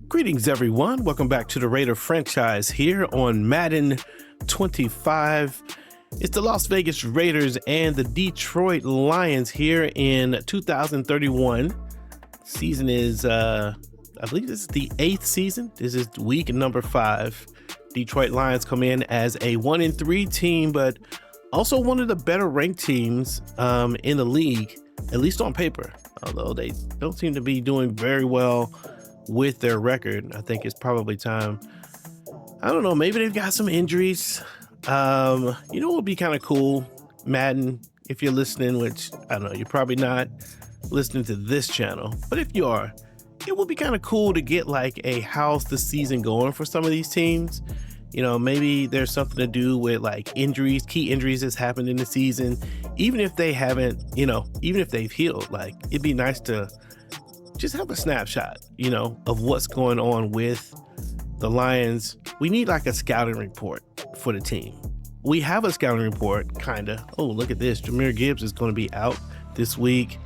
Greetings, everyone. Welcome back to the Raider franchise here on Madden 25. It's the Las Vegas Raiders and the Detroit Lions here in 2031. Season is, I believe this is the 8th season. This is week number 5. Detroit Lions come in as a 1-3 team, but also one of the better ranked teams in the league, at least on paper, although they don't seem to be doing very well with their record. I think it's probably time. I don't know, maybe they've got some injuries. You know what would be kind of cool? Madden, if you're listening, which I don't know, you're probably not listening to this channel, but if you are, it would be kind of cool to get like a how's the season going for some of these teams. You know, maybe there's something to do with like injuries, key injuries that's happened in the season, even if they haven't, you know, even if they've healed. Like, it'd be nice to just have a snapshot, you know, of what's going on with the Lions. We need like a scouting report for the team. We have a scouting report, kinda. Oh, look at this. Jahmyr Gibbs is going to be out this week.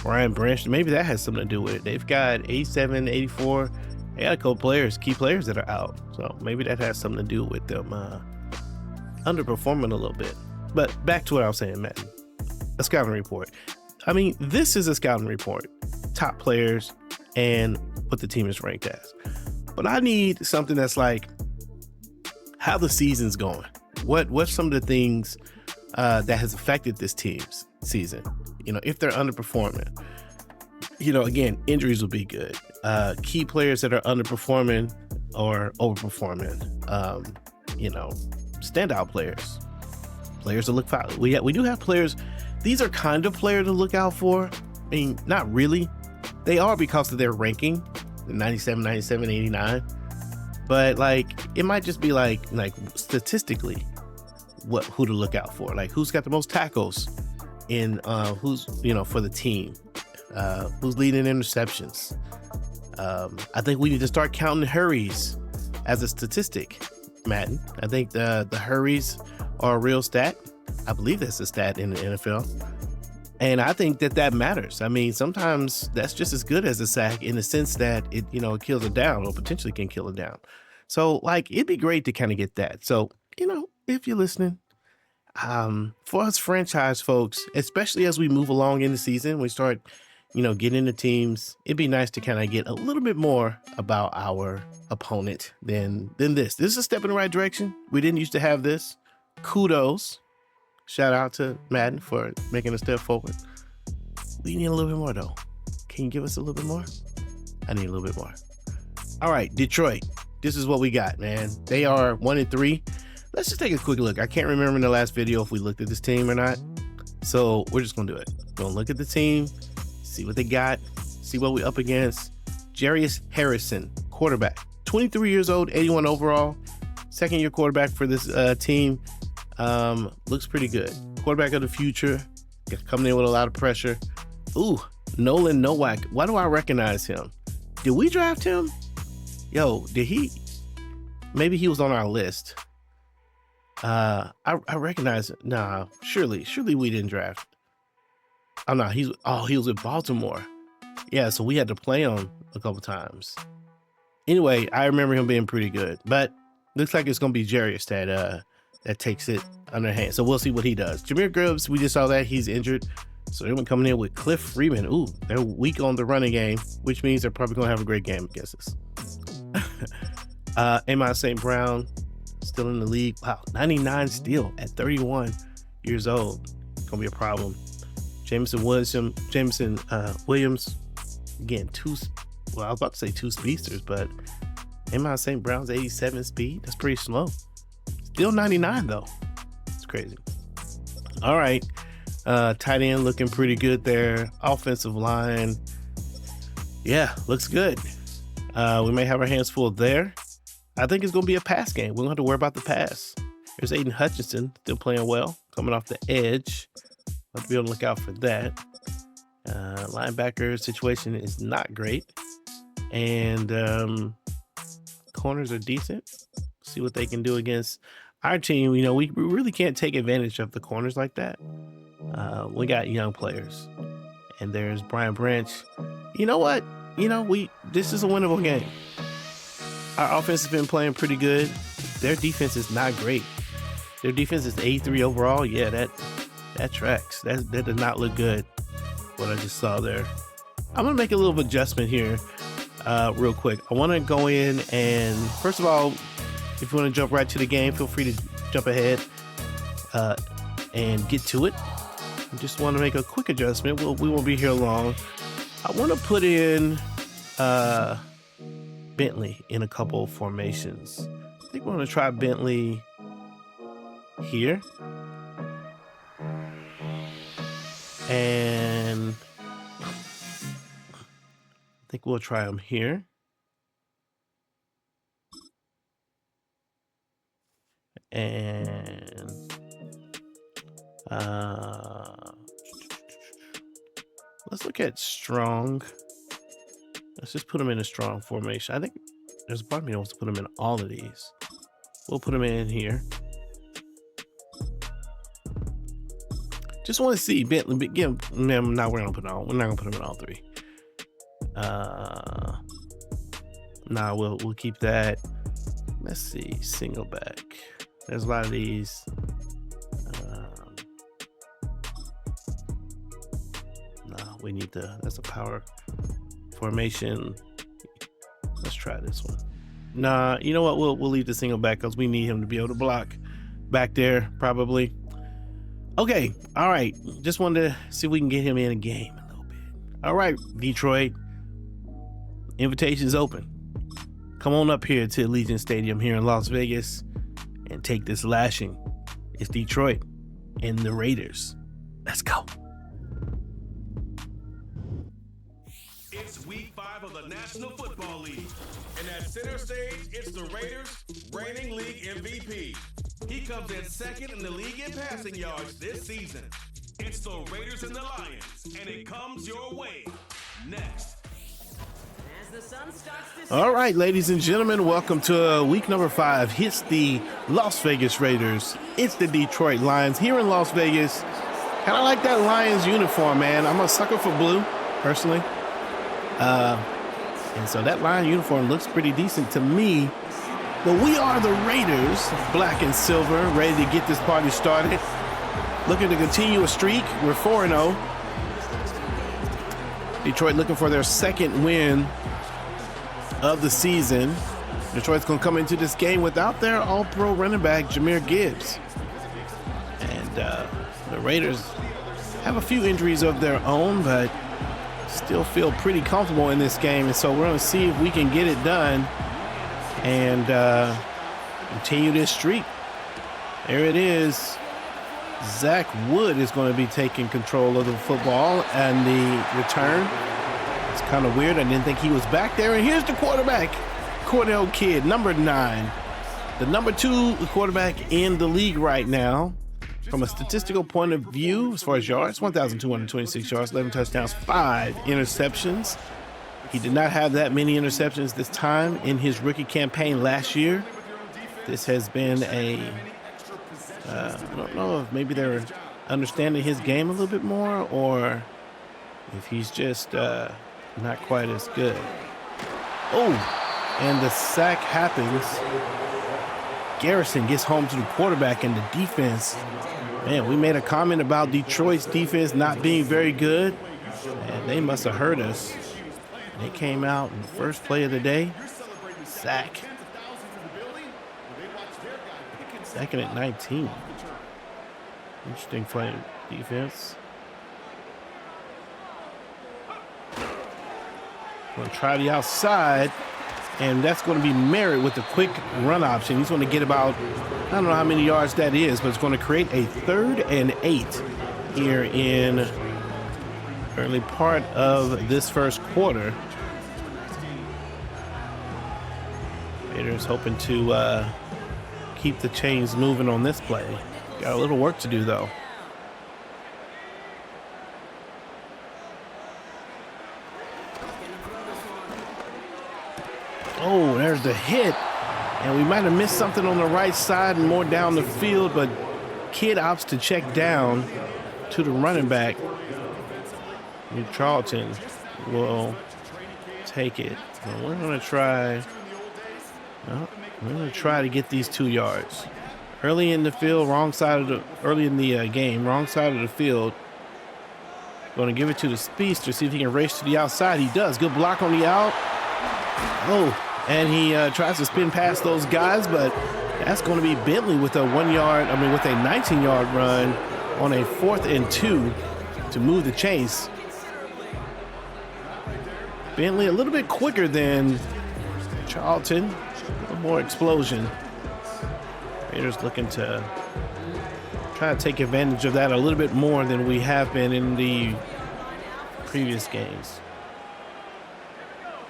Brian Branch, maybe that has something to do with it. They've got 87, 84. They got a couple players, key players that are out. So maybe that has something to do with them underperforming a little bit. But back to what I was saying, Madden. A scouting report. I mean, this is a scouting report. Top players and what the team is ranked as. But I need something that's like how the season's going. What's some of the things that has affected this team's season? You know, if they're underperforming. You know, again, injuries will be good. Key players that are underperforming or overperforming. You know, standout players. Players to look for. We do have players. These are kind of players to look out for. I mean, not really. They are because of their ranking, 97, 97, 89. But like, it might just be like statistically, who to look out for. Like, who's got the most tackles in who's, you know, for the team, who's leading interceptions. I think we need to start counting hurries as a statistic, Madden. I think the hurries are a real stat. I believe that's a stat in the NFL. And I think that matters. I mean, sometimes that's just as good as a sack in the sense that it, you know, it kills it down or potentially can kill it down. So like, it'd be great to kind of get that. So, you know, if you're listening, for us franchise folks, especially as we move along in the season, we start, you know, getting into teams, it'd be nice to kind of get a little bit more about our opponent than this. This is a step in the right direction. We didn't used to have this. Kudos. Shout out to Madden for making a step forward. We need a little bit more though. Can you give us a little bit more? I need a little bit more. All right, Detroit. This is what we got, man. They are 1-3. Let's just take a quick look. I can't remember in the last video if we looked at this team or not. So we're just gonna do it. Gonna look at the team, see what they got, see what we're up against. Jarius Harrison, quarterback, 23 years old, 81 overall, second year quarterback for this team. Looks pretty good. Quarterback of the future, coming in with a lot of pressure. Ooh, Nolan Nowak. Why do I recognize him? Did we draft him? Yo, did he? Maybe he was on our list. I recognize it. Nah, surely we didn't draft. Oh no, he was with Baltimore. Yeah, so we had to play him a couple times. Anyway, I remember him being pretty good, but looks like it's gonna be Jarius that takes it under hand. So we'll see what he does. Jahmyr Gibbs, we just saw that he's injured. So they're coming in with Cliff Freeman. Ooh, they're weak on the running game, which means they're probably gonna have a great game against us. Amon St. Brown, still in the league. Wow, 99 still at 31 years old. It's gonna be a problem. Jameson Williams, again, I was about to say two speedsters, but Amon St. Brown's 87 speed. That's pretty slow. Still 99 though. It's crazy. All right. Tight end looking pretty good there. Offensive line. Yeah, looks good. We may have our hands full there. I think it's going to be a pass game. We don't have to worry about the pass. There's Aiden Hutchinson still playing well, coming off the edge. I'll have to be able to look out for that. Linebacker situation is not great. And corners are decent. See what they can do against our team. You know, we really can't take advantage of the corners like that. We got young players. And there's Brian Branch. You know what? you know, this is a winnable game. Our offense has been playing pretty good. Their defense is not great. Their defense is 83 overall. Yeah, that tracks. That does not look good, what I just saw there. I'm gonna make a little adjustment here real quick. I want to go in and, first of all, if you want to jump right to the game, feel free to jump ahead and get to it. I just want to make a quick adjustment. We won't be here long. I want to put in Bentley in a couple formations. I think we're going to try Bentley here. And I think we'll try him here. And let's look at strong. Let's just put him in a strong formation. I think there's a part of me that wants to put him in all of these. We'll put him in here. Just want to see Bentley. No, we're not gonna put him in all three. Nah, we'll keep that. Let's see, single back. There's a lot of these. No, we need that's a power formation. Let's try this one. Nah, you know what? We'll leave the single back because we need him to be able to block back there, probably. Okay, all right. Just wanted to see if we can get him in a game a little bit. All right, Detroit. Invitation's open. Come on up here to Allegiant Stadium here in Las Vegas and take this lashing. It's Detroit and the Raiders. Let's go. It's week 5 of the National Football League. And at center stage, it's the Raiders, reigning league MVP. He comes in second in the league in passing yards this season. It's the Raiders and the Lions, and it comes your way next. All right, ladies and gentlemen, welcome to week number 5. It's the Las Vegas Raiders. It's the Detroit Lions here in Las Vegas. Kind of like that Lions uniform, man. I'm a sucker for blue, personally. And so that Lion uniform looks pretty decent to me. But we are the Raiders, black and silver, ready to get this party started. Looking to continue a streak. We're 4-0. Detroit looking for their second win of the season. Detroit's going to come into this game without their all-pro running back, Jahmyr Gibbs. And the Raiders have a few injuries of their own, but still feel pretty comfortable in this game. And so we're going to see if we can get it done and continue this streak. There it is. Zach Wood is going to be taking control of the football and the return. It's kind of weird. I didn't think he was back there. And here's the quarterback, Cordell Kidd, number 9. The number 2 quarterback in the league right now. From a statistical point of view, as far as yards, 1,226 yards, 11 touchdowns, 5 interceptions. He did not have that many interceptions this time in his rookie campaign last year. This has been I don't know if maybe they're understanding his game a little bit more or if he's just not quite as good. Oh, and the sack happens. Garrison gets home to the quarterback and the defense. Man, we made a comment about Detroit's defense not being very good, and they must have heard us. They came out in the first play of the day. Sack. Second at 19. Interesting play defense. Going to try the outside, and that's going to be Merritt with the quick run option. He's going to get about, I don't know how many yards that is, but it's going to create a 3rd and 8 here in early part of this first quarter. Raiders hoping to keep the chains moving on this play. Got a little work to do, though. Oh, there's the hit. And we might have missed something on the right side and more down the field, but Kidd opts to check down to the running back. Charlton will take it. But we're going to try. Well, we're going to try to get these 2 yards. Early in the field, early in the game, wrong side of the field. Going to give it to the speedster, see if he can race to the outside. He does. Good block on the out. Oh, and he tries to spin past those guys, but that's going to be Bentley with a 19-yard run on a 4th and 2 to move the chase. Bentley a little bit quicker than Charlton. A little more explosion. Raiders looking to try to take advantage of that a little bit more than we have been in the previous games.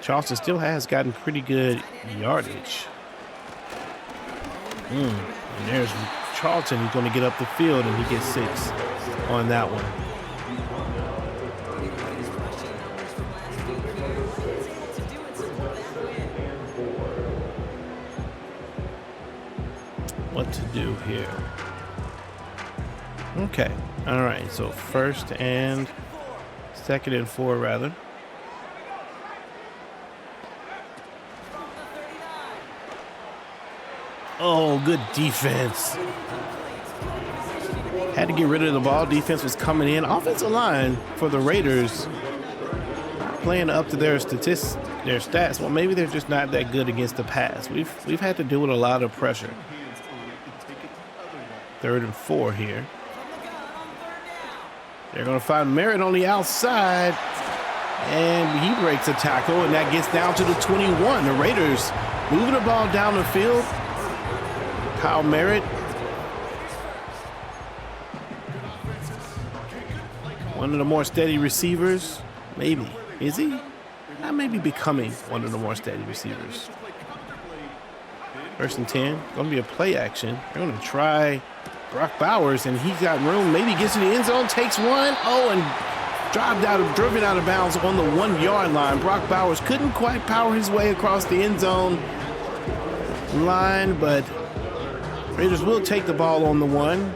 Charleston still has gotten pretty good yardage. And there's Charlton. He's going to get up the field, and he gets 6 on that one. What to do here? Okay. All right. So 2nd and 4 rather. Oh, good defense. Had to get rid of the ball. Defense was coming in. Offensive line for the Raiders playing up to their stats. Well, maybe they're just not that good against the pass. We've had to deal with a lot of pressure. 3rd and 4 here. They're going to find Merritt on the outside, and he breaks a tackle, and that gets down to the 21. The Raiders moving the ball down the field. Kyle Merritt. One of the more steady receivers. Maybe. Is he? Not maybe becoming one of the more steady receivers. 1st and 10. Going to be a play action. They're going to try Brock Bowers, and he's got room. Maybe gets to the end zone, takes one. Oh, and driven out of bounds on the 1-yard line. Brock Bowers couldn't quite power his way across the end zone line, but Raiders will take the ball on the 1.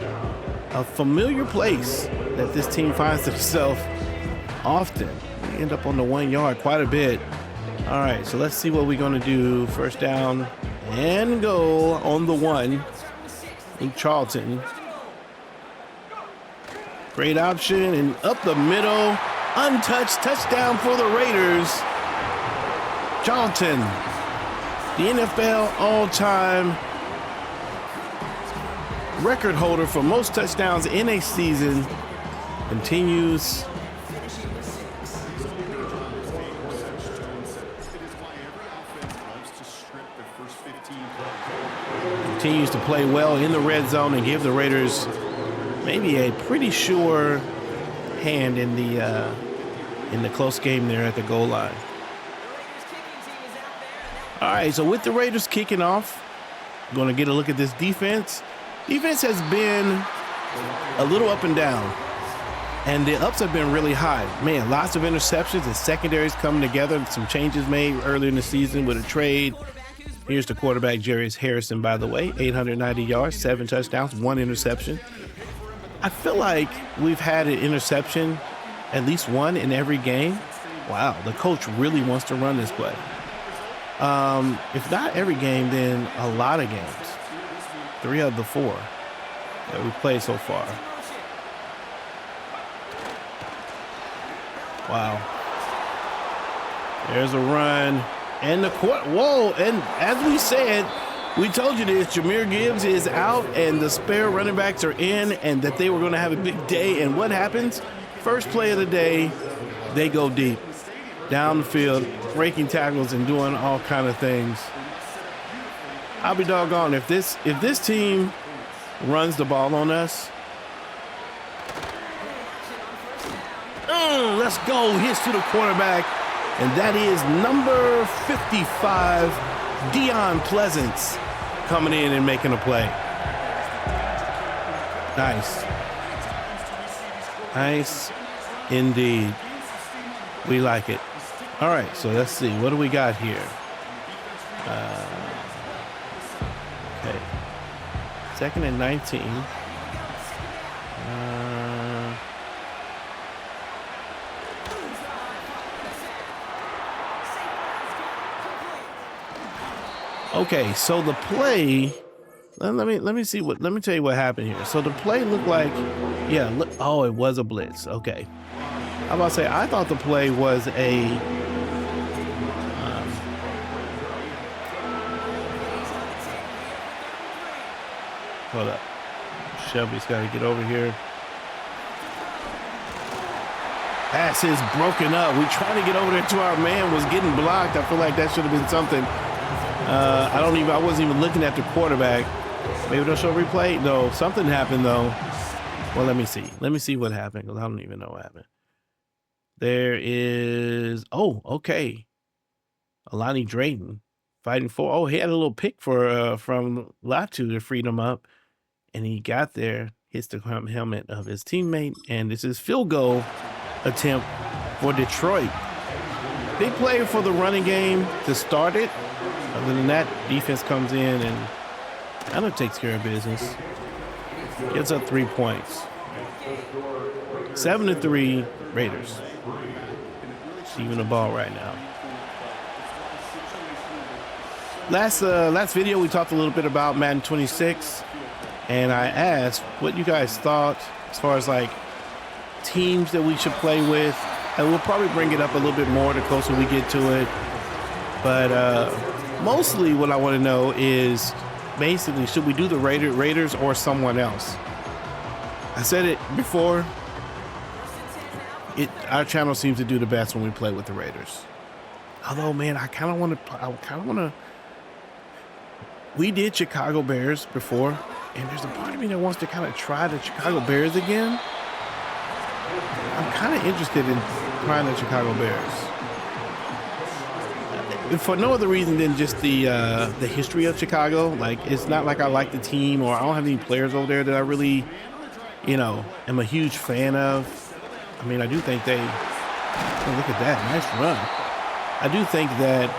A familiar place that this team finds itself often. They end up on the 1 yard quite a bit. All right, so let's see what we're going to do. 1st down and goal on the 1 in Charlton. Great option, and up the middle, untouched touchdown for the Raiders. Charlton, the NFL all-time record holder for most touchdowns in a season, continues to play well in the red zone and give the Raiders maybe a pretty sure hand in the close game there at the goal line. All right, so with the Raiders kicking off, we're going to get a look at this defense. Defense has been a little up and down, and the ups have been really high. Man, lots of interceptions. The secondary's coming together. Some changes made earlier in the season with a trade. Here's the quarterback, Jarius Harrison, by the way. 890 yards, 7 touchdowns, 1 interception. I feel like we've had an interception, at least 1 in every game. Wow, the coach really wants to run this play. If not every game, then a lot of games. 3 of the 4 that we've played so far. Wow. There's a run. And the court, whoa, and as we said, we told you this, Jahmyr Gibbs is out and the spare running backs are in, and that they were going to have a big day. And what happens? First play of the day, they go deep. Down the field, breaking tackles and doing all kind of things. I'll be doggone if this team runs the ball on us. Let's go. Hits to the quarterback. And that is number 55, Deion Pleasance, coming in and making a play. Nice. Nice indeed. We like it. All right, so let's see. What do we got here? Okay. 2nd and 19. Okay, so the play. Let me tell you what happened here. So the play looked like, yeah. Look, oh, it was a blitz. Okay. I'm about to say I thought the play was a. Hold up. Shelby's got to get over here. Pass is broken up. We trying to get over there to our man was getting blocked. I feel like that should have been something. I wasn't even looking at the quarterback. Maybe they'll show replay. No, something happened though. Well, let me see. Let me see what happened because I don't even know what happened. There is. Oh, okay. Alani Drayton fighting for. Oh, he had a little pick for from Latu to free him up, and he got there, hits the helmet of his teammate, and this is field goal attempt for Detroit. Big play for the running game to start it. Other than that, defense comes in and kind of takes care of business. Gets up 3 points. 7-3 Raiders. Receiving the ball right now. Last video we talked a little bit about Madden 26, and I asked what you guys thought as far as like teams that we should play with, and we'll probably bring it up a little bit more the closer we get to it. But mostly what I want to know is basically, should we do the Raiders or someone else? I said it before. Our channel seems to do the best when we play with the Raiders. Although, man, I kind of want to. We did Chicago Bears before, and there's a part of me that wants to kind of try the Chicago Bears again. I'm kind of interested in trying the Chicago Bears. For no other reason than just the history of Chicago. Like, it's not like I like the team or I don't have any players over there that I really, am a huge fan of. I mean, I do think look at that, nice run. I do think that,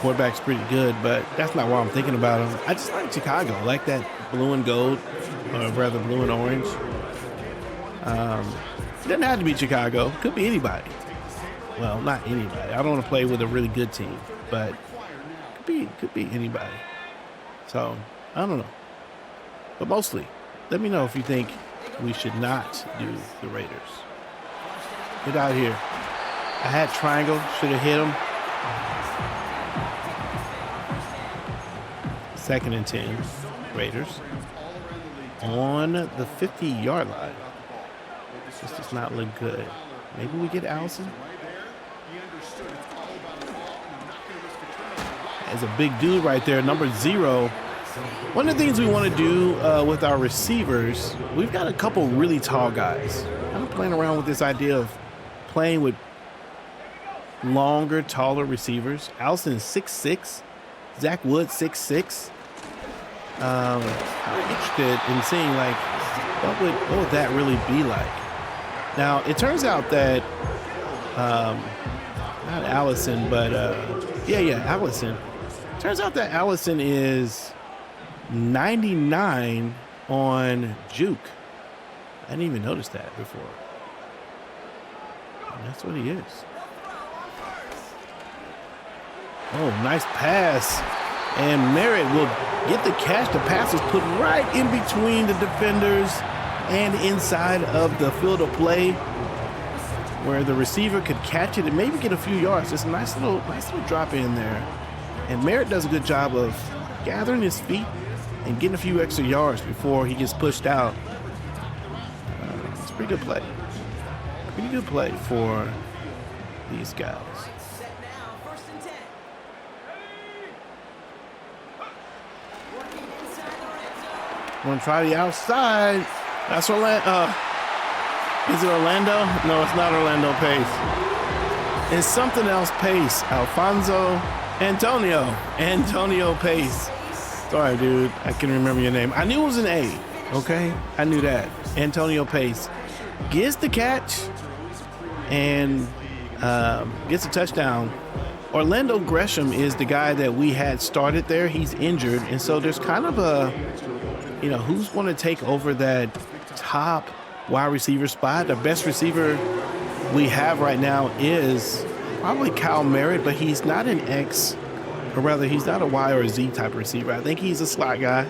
quarterback's pretty good, but that's not why I'm thinking about him. I just like Chicago. I like that blue and gold, or rather blue and orange. It doesn't have to be Chicago. Could be anybody. Well, not anybody. I don't want to play with a really good team, but could be anybody. So, I don't know. But mostly, let me know if you think we should not do the Raiders. Get out here. I had triangle. Should have hit him. 2nd and 10. Raiders. On the 50-yard line. This does not look good. Maybe we get Allison. As a big dude right there, number 0. One of the things we want to do with our receivers, we've got a couple really tall guys. I'm playing around with this idea of playing with longer, taller receivers. Allison is 6'6". Zach Wood 6'6". I'm interested in seeing like what would that really be like. Now it turns out that not Allison, but Allison. Turns out that Allison is 99 on Juke. I didn't even notice that before. And that's what he is. Oh, nice pass. And Merritt will get the catch. The pass is put right in between the defenders and inside of the field of play where the receiver could catch it and maybe get a few yards. Just a nice little drop in there. And Merritt does a good job of gathering his feet and getting a few extra yards before he gets pushed out. It's a pretty good play. Pretty good play for these guys. Want to try the outside. That's Orlando. Is it Orlando? No, it's not Orlando Pace. It's something else Pace. Antonio Pace. Sorry, dude. I can't remember your name. I knew it was an A. Okay? I knew that. Antonio Pace gets the catch and gets a touchdown. Orlando Gresham is the guy that we had started there. He's injured. And so there's kind of a, who's going to take over that top wide receiver spot. The best receiver we have right now is probably Kyle Merritt, but he's not an or rather, he's not a Y or a Z type receiver. I think he's a slot guy.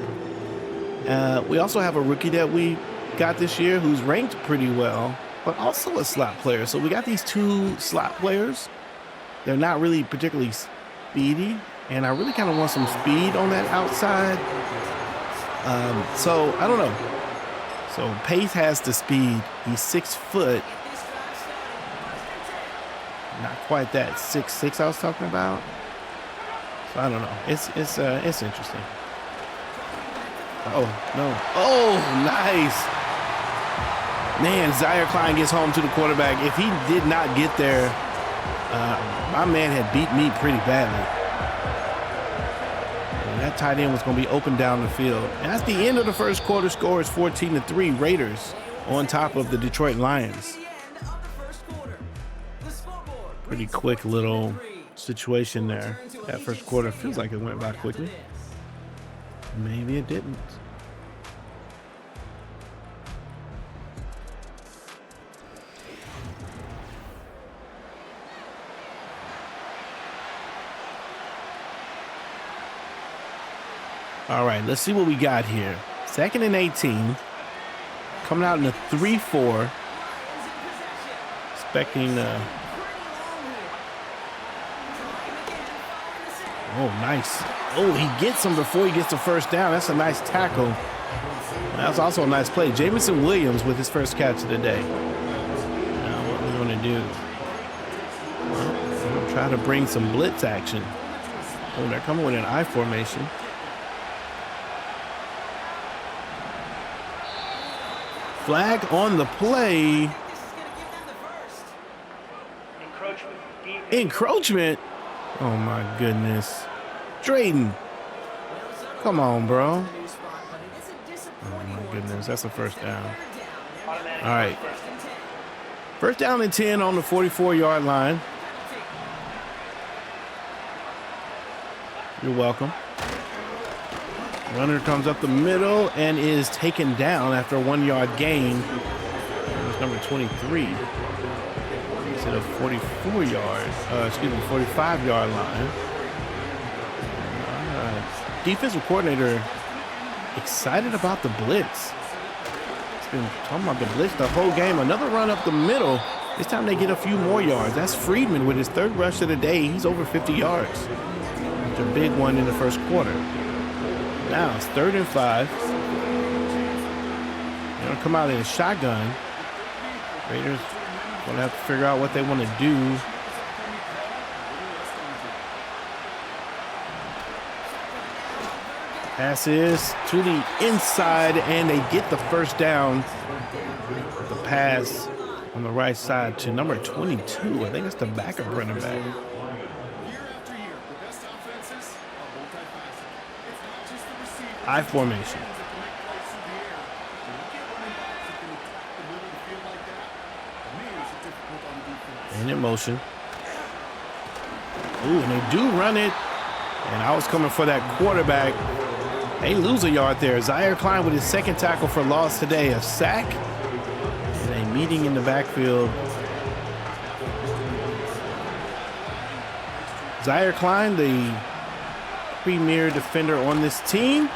We also have a rookie that we got this year who's ranked pretty well, but also a slot player. So we got these two slot players. They're not really particularly speedy, and I really kind of want some speed on that outside. So I don't know. So Pace has the speed. He's 6 foot. Not quite that 6'6" I was talking about. So I don't know. It's interesting. Oh no! Oh, nice. Man, Jahmyr Klein gets home to the quarterback. If he did not get there, my man had beat me pretty badly. And that tight end was going to be open down the field. And that's the end of the first quarter. Score is 14-3. Raiders on top of the Detroit Lions. Pretty quick little situation there. That first quarter feels like it went by quickly. Maybe it didn't. All right, let's see what we got here. 2nd and 18. Coming out in a 3-4. Expecting oh, nice. Oh, he gets him before he gets the first down. That's a nice tackle. That's also a nice play. Jameson Williams with his first catch of the day. Now what we're going to do, well, we're going to try to bring some blitz action. Oh, they're coming with an I formation. Flag on the play. Encroachment. Oh my goodness. Drayden. Come on, bro. Oh my goodness. That's a first down. All right. First down and 10 on the 44-yard line. You're welcome. Runner comes up the middle and is taken down after a 1-yard gain. It's number 23. He's at a 45-yard line. Defensive coordinator excited about the blitz. He's been talking about the blitz the whole game. Another run up the middle. This time they get a few more yards. That's Friedman with his 3rd rush of the day. He's over 50 yards. It's a big one in the first quarter. Now it's 3rd and 5. They're going to come out in a shotgun. Raiders going to have to figure out what they want to do. Pass is to the inside, and they get the first down. The pass on the right side to number 22. I think that's the backup running back. I formation. And in motion. Ooh, and they do run it. And I was coming for that quarterback. They lose a yard there. Jahmyr Klein with his 2nd tackle for loss today. A sack. And a meeting in the backfield. Jahmyr Klein, the premier defender on this team.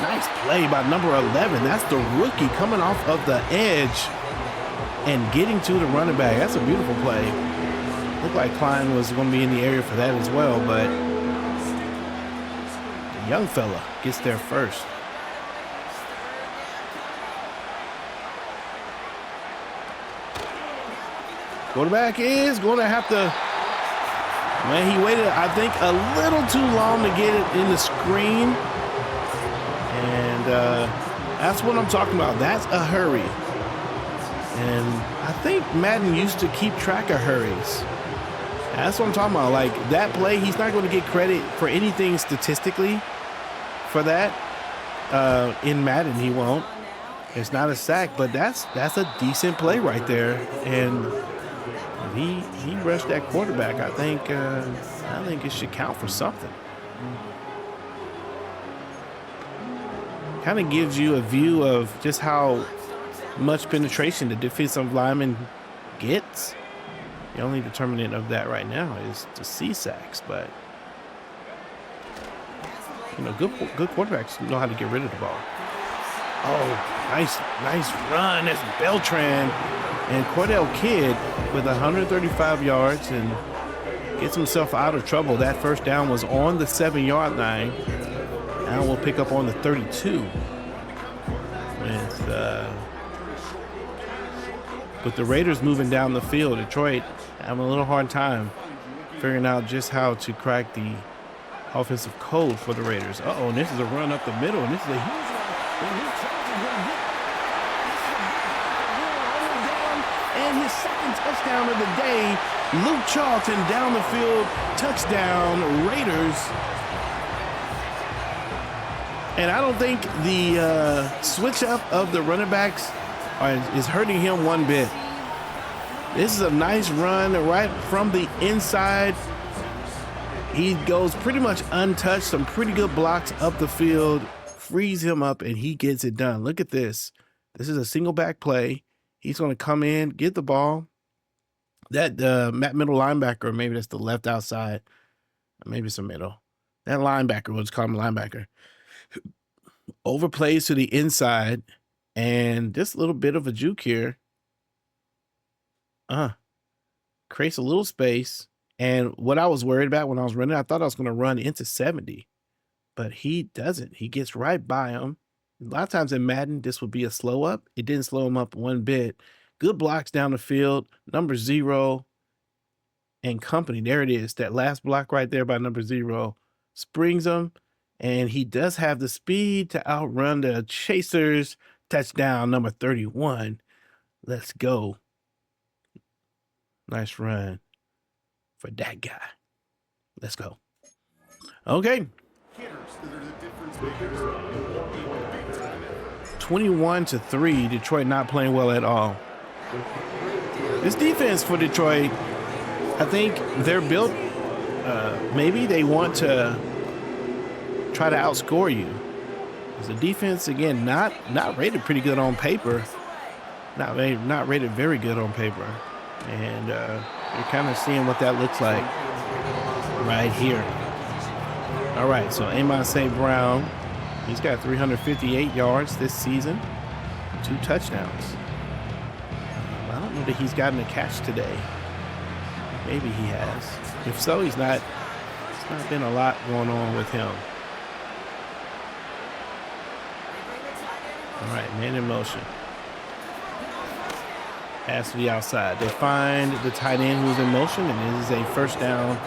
Nice play by number 11. That's the rookie coming off of the edge and getting to the running back. That's a beautiful play. Looked like Klein was going to be in the area for that as well, but the young fella gets there first. Quarterback is going to have to, man, he waited, I think, a little too long to get it in the screen. And that's what I'm talking about. That's a hurry. And I think Madden used to keep track of hurries. That's what I'm talking about. Like that play, he's not going to get credit for anything statistically for that. In Madden, he won't. It's not a sack, but that's a decent play right there. And he rushed that quarterback. I think it should count for something. Kind of gives you a view of just how much penetration the defensive lineman gets. The only determinant of that right now is to see sacks, but You know, good quarterbacks know how to get rid of the ball. Oh, nice run. That's Beltran. And Cordell Kidd with 135 yards and gets himself out of trouble. That first down was on the 7-yard line. Now we'll pick up on the 32. With the Raiders moving down the field, Detroit having a little hard time figuring out just how to crack the offensive code for the Raiders. And this is a run up the middle, and this is a huge run. And his second touchdown of the day, Luke Charlton down the field, touchdown, Raiders. And I don't think the switch up of the running backs is hurting him one bit. This is a nice run right from the inside. He goes pretty much untouched, some pretty good blocks up the field, frees him up, and he gets it done. Look at this. This is a single back play. He's going to come in, get the ball. That middle linebacker, maybe that's the left outside. Maybe it's a middle. That linebacker, we'll just call him linebacker, overplays to the inside, and just a little bit of a juke here. Creates a little space. And what I was worried about when I was running, I thought I was going to run into 70, but he doesn't. He gets right by him. A lot of times in Madden, this would be a slow up. It didn't slow him up one bit. Good blocks down the field. Number 0 and company. There it is. That last block right there by number 0 springs him. And he does have the speed to outrun the chasers. Touchdown, number 31. Let's go. Nice run for that guy. Let's go. Okay. 21-3. Detroit not playing well at all. This defense for Detroit, I think they're built, maybe they want to try to outscore you. The defense, again, not rated pretty good on paper. Not rated very good on paper. And you're kind of seeing what that looks like right here. All right, so Amos St. Brown, he's got 358 yards this season, 2 touchdowns. I don't know that he's gotten a catch today. Maybe he has. If so, it's not been a lot going on with him. All right, man in motion. Pass to the outside. They find the tight end who's in motion, and it is a first down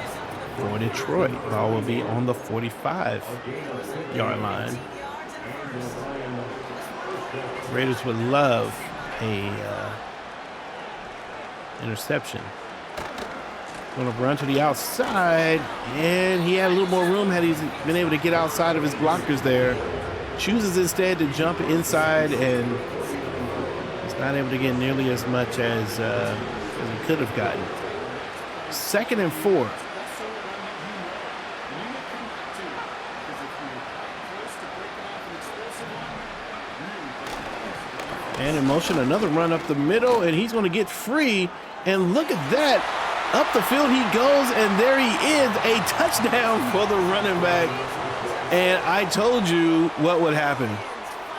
for Detroit. Ball will be on the 45-yard line. Raiders would love a interception. Going to run to the outside, and he had a little more room had he been able to get outside of his blockers there. Chooses instead to jump inside, and he's not able to get nearly as much as he could have gotten. 2nd and 4. And in motion, another run up the middle, and he's going to get free. And look at that. Up the field he goes, and there he is, a touchdown for the running back. And I told you what would happen.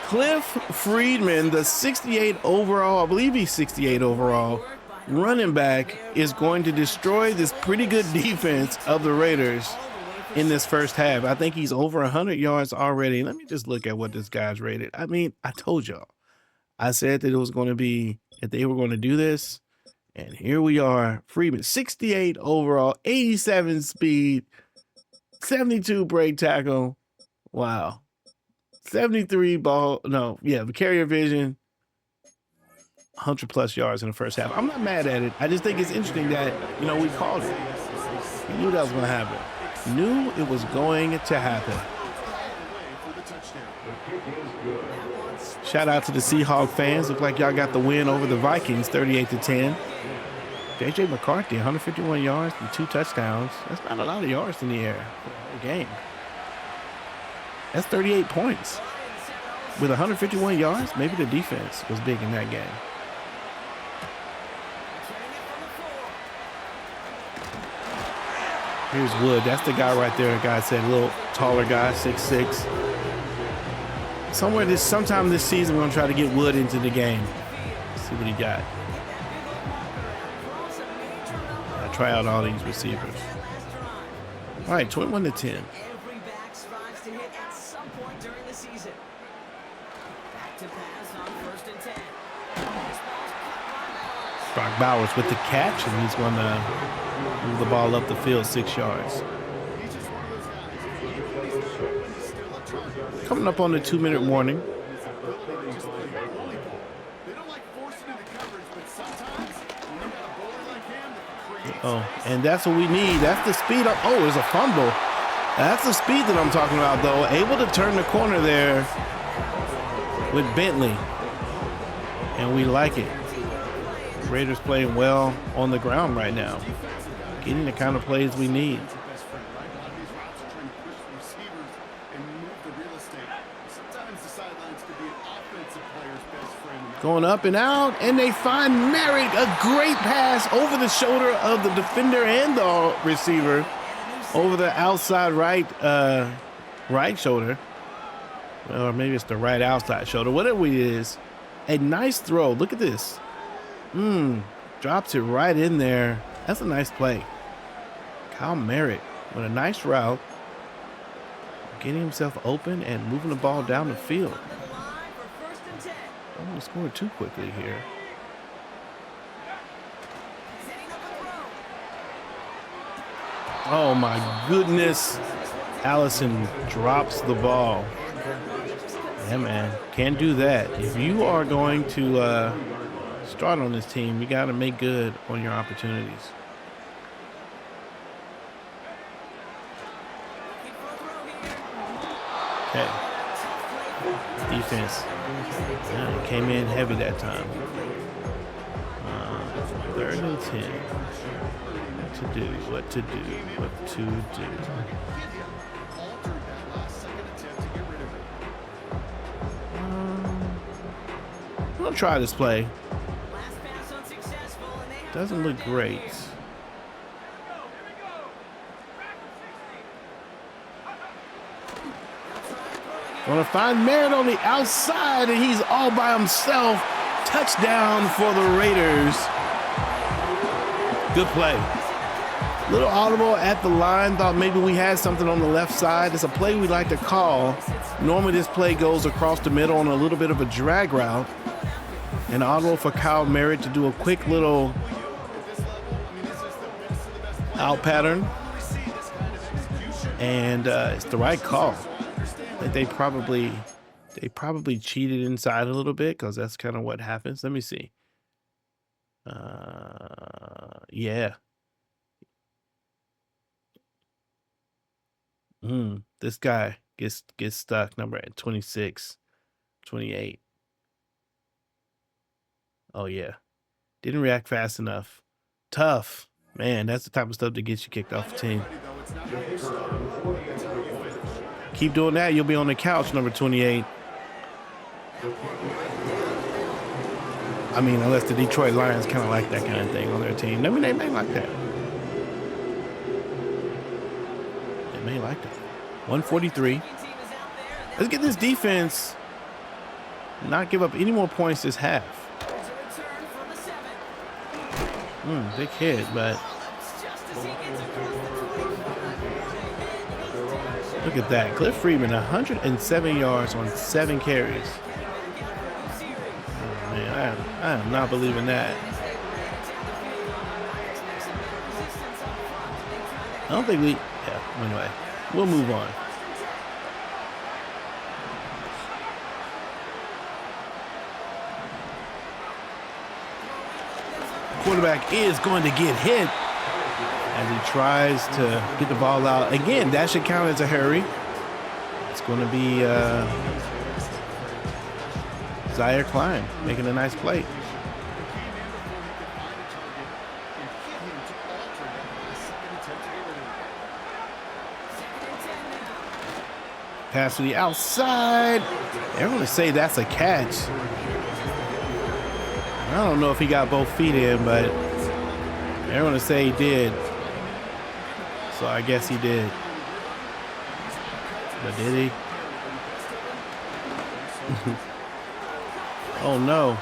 Cliff Freedman, the 68 overall, I believe he's 68 overall, running back, is going to destroy this pretty good defense of the Raiders in this first half. I think he's over 100 yards already. Let me just look at what this guy's rated. I mean, I told y'all. I said that it was going to be, that they were going to do this. And here we are. Freeman, 68 overall, 87 speed, 72 break tackle. Wow. 73 carrier vision, 100+ yards in the first half. I'm not mad at it. I just think it's interesting that, we called it. We knew that was going to happen. Knew it was going to happen. Shout out to the Seahawks fans. Look like y'all got the win over the Vikings, 38-10. J.J. McCarthy, 151 yards and 2 touchdowns. That's not a lot of yards in the air for a game. That's 38 points. With 151 yards, maybe the defense was big in that game. Here's Wood. That's the guy right there. Guy said, a little taller guy, 6'6". Sometime this season, we're gonna try to get Wood into the game. See what he got. I try out all these receivers. All right, 21-10. Every back strives to hit at some point during the season. Back to pass on 1st and 10. Brock Bowers with the catch, and he's going to move the ball up the field 6 yards. Coming up on the 2-minute warning. Oh, and that's what we need. That's the speed up. Oh, there's a fumble. That's the speed that I'm talking about, though. Able to turn the corner there with Bentley. And we like it. Raiders playing well on the ground right now. Getting the kind of plays we need. Going up and out, and they find Merrick. A great pass over the shoulder of the defender and the receiver. Over the outside right shoulder. Or maybe it's the right outside shoulder. Whatever it is. A nice throw. Look at this. Drops it right in there. That's a nice play. Kyle Merritt with a nice route. Getting himself open and moving the ball down the field. I'm going to score too quickly here. Oh my goodness. Allison drops the ball. Yeah, man. Can't do that. If you are going to start on this team, you got to make good on your opportunities. Okay. Defense. Yeah, came in heavy that time. 3rd and 10. What to do. I'm going to try this play. Doesn't look great. Going to find Merritt on the outside, and he's all by himself. Touchdown for the Raiders. Good play. Little audible at the line. Thought maybe we had something on the left side. It's a play we like to call. Normally this play goes across the middle on a little bit of a drag route. An audible for Kyle Merritt to do a quick little out pattern. And it's the right call. They probably cheated inside a little bit, because that's kind of what happens. Let me see. Yeah. This guy gets stuck. Number 26, 28. Oh yeah. Didn't react fast enough. Tough. Man, that's the type of stuff that gets you kicked off the team. Keep doing that, you'll be on the couch, number 28. I mean, unless the Detroit Lions kind of like that kind of thing on their team. I mean, they may like that. They may like that. 143. Let's get this defense not give up any more points this half. Big hit, but look at that. Cliff Freeman, 107 yards on 7 carries. Oh, man, I am not believing that. I don't think anyway, we'll move on. Quarterback is going to get hit as he tries to get the ball out. Again, that should count as a hurry. It's going to be Zaire Klein making a nice play. Pass to the outside. Everyone would say that's a catch. I don't know if he got both feet in, but everyone would say he did. So I guess he did. But did he? Oh no.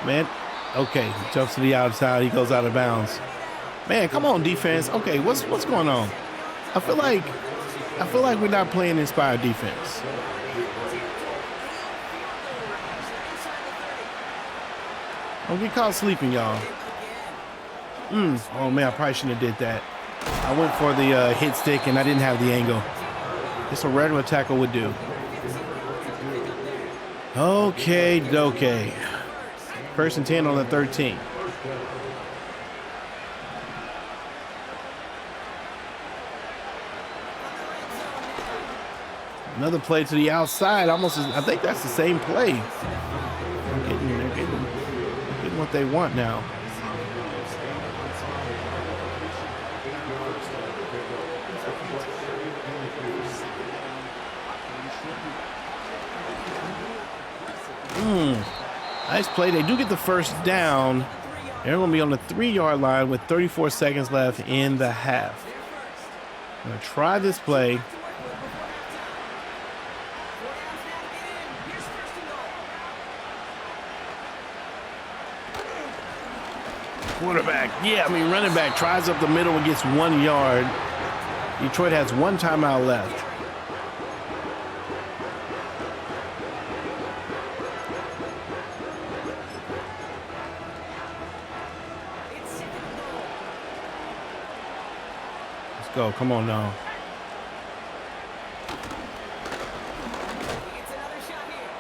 Man. Okay, he jumps to the outside, he goes out of bounds. Man, come on, defense. Okay, what's going on? I feel like we're not playing inspired defense. Don't get caught sleeping, y'all. Oh man, I probably shouldn't have did that. I went for the hit stick and I didn't have the angle. Just a regular tackle would do. Okay. 1st and 10 on the 13. Another play to the outside. Almost, I think that's the same play. They're getting what they want now. Nice play. They do get the 1st down. They're going to be on the 3-yard line with 34 seconds left in the half. I'm going to try this play. Quarterback, running back tries up the middle and gets 1 yard. Detroit has 1 timeout left. Let's go, come on now.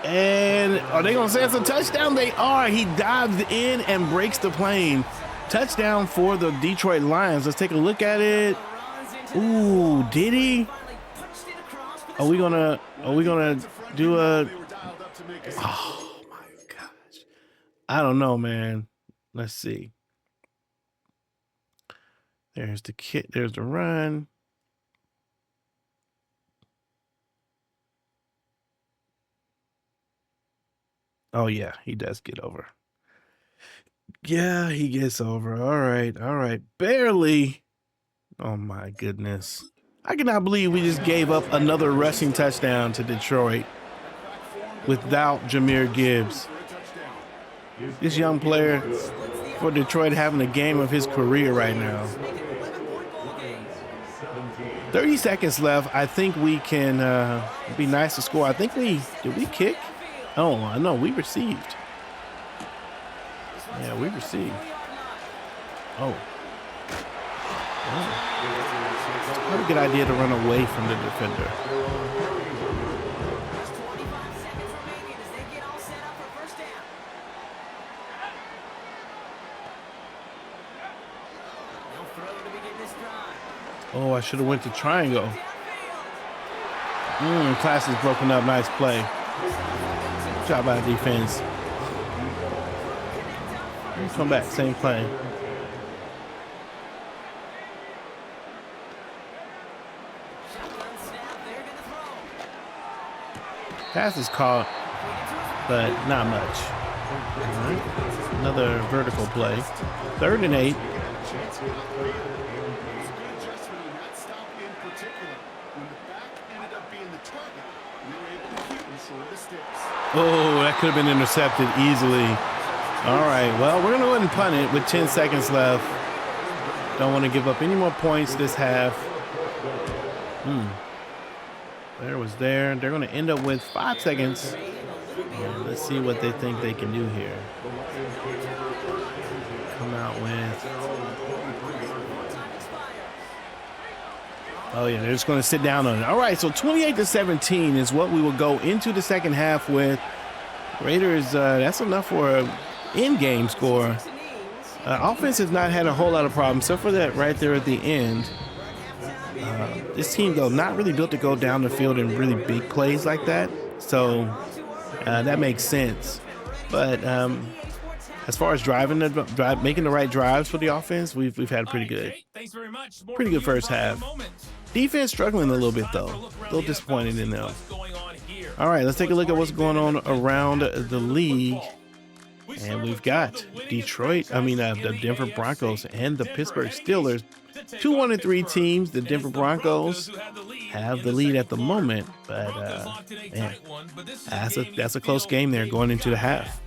And are they gonna say it's a touchdown? They are. He dives in and breaks the plane. Touchdown for the Detroit Lions. Let's take a look at it. Ooh, did he? Are we gonna do a? Oh my gosh, I don't know, man. Let's see. There's the kick. There's the run. Oh yeah, he does get over. Yeah, he gets over. All right. Barely. Oh my goodness. I cannot believe we just gave up another rushing touchdown to Detroit without Jahmyr Gibbs. This young player for Detroit having a game of his career right now. 30 seconds left. I think we can be nice to score. I think did we kick? Oh, no, we received. Yeah, we received. Oh. What a good idea to run away from the defender. Oh, I should have went to triangle. Class is broken up. Nice play. Good job by the defense. Come back, same play. Pass is caught, but not much. All right. Another vertical play. 3rd and 8. Oh, that could have been intercepted easily. All right, well, we're going to go ahead and punt it with 10 seconds left. Don't want to give up any more points this half. There was there. They're going to end up with 5 seconds. Let's see what they think they can do here. Come out with... Oh, yeah, they're just going to sit down on it. All right, so 28-17 is what we will go into the second half with. Raiders, that's enough for an in-game score. Offense has not had a whole lot of problems, except for that right there at the end. This team, though, not really built to go down the field in really big plays like that. So that makes sense. But as far as making the right drives for the offense, we've had pretty good first half. Defense struggling a little bit, though. A little disappointed in them. All right, let's take a look at what's going on around the league. And we've got the Denver Broncos and the Pittsburgh Steelers 2 1-3 teams. The Denver Broncos have the lead at the moment, but man, that's a close game there going into the half.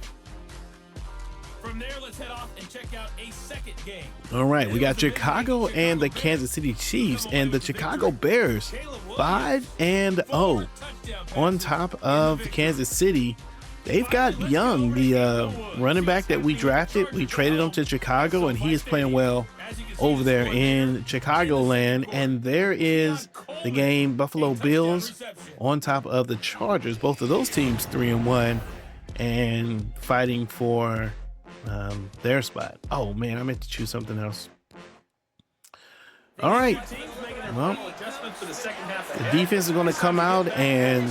From there, let's head off and check out a second game. All right, we got Chicago and the Kansas City Chiefs, and the Chicago Bears 5-0 on top of Kansas City. They've got Young, the running back that we drafted. We traded him to Chicago, and he is playing well over there in Chicagoland. And there is the game, Buffalo Bills on top of the Chargers. Both of those teams 3-1 and fighting for their spot. Oh man, I meant to choose something else. All right, well, the defense is going to come out and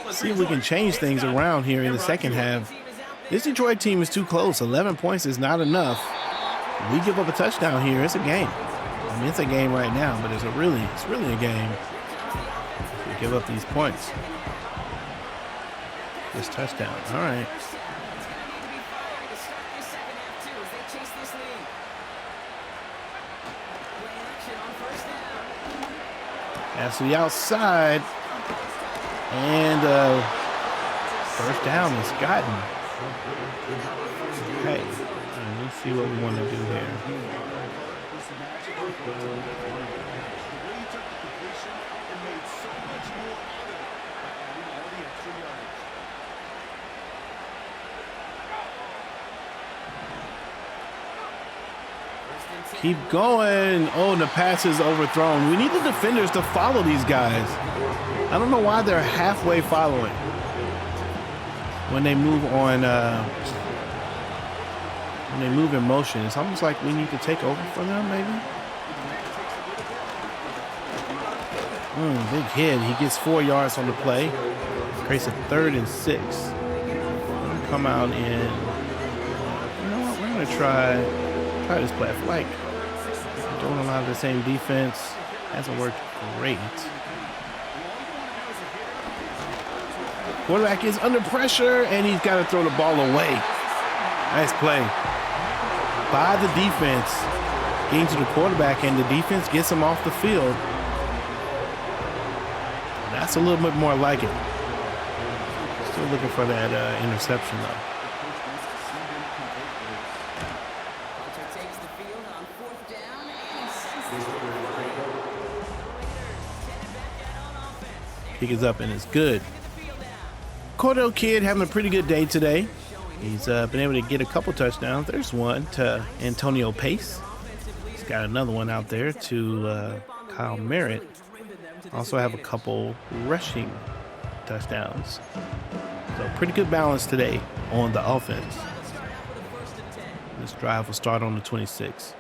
see if we can change things around here in the second half. This Detroit team is too close. 11 points is not enough. We give up a touchdown here, it's a game. I mean, it's a game right now, but it's really a game. We give up these points. This touchdown. All right. Pass to the outside, and first down is gotten. Okay, let's see what we want to do here. Keep going. Oh, and the pass is overthrown. We need the defenders to follow these guys. I don't know why they're halfway following when they move on. When they move in motion, it's almost like we need to take over for them, maybe. Big hit. He gets 4 yards on the play. Creates a 3rd and 6. Come out in. You know what? We're gonna try this play. I feel like doing a lot of the same defense hasn't worked great. Quarterback is under pressure, and he's got to throw the ball away. Nice play by the defense, getting to the quarterback, and the defense gets him off the field. That's a little bit more like it. Still looking for that interception, though. Kick is up and it's good. Cordell Kidd having a pretty good day today. He's been able to get a couple touchdowns. There's one to Antonio Pace. He's got another one out there to Kyle Merritt. Also have a couple rushing touchdowns. So pretty good balance today on the offense. This drive will start on the 26.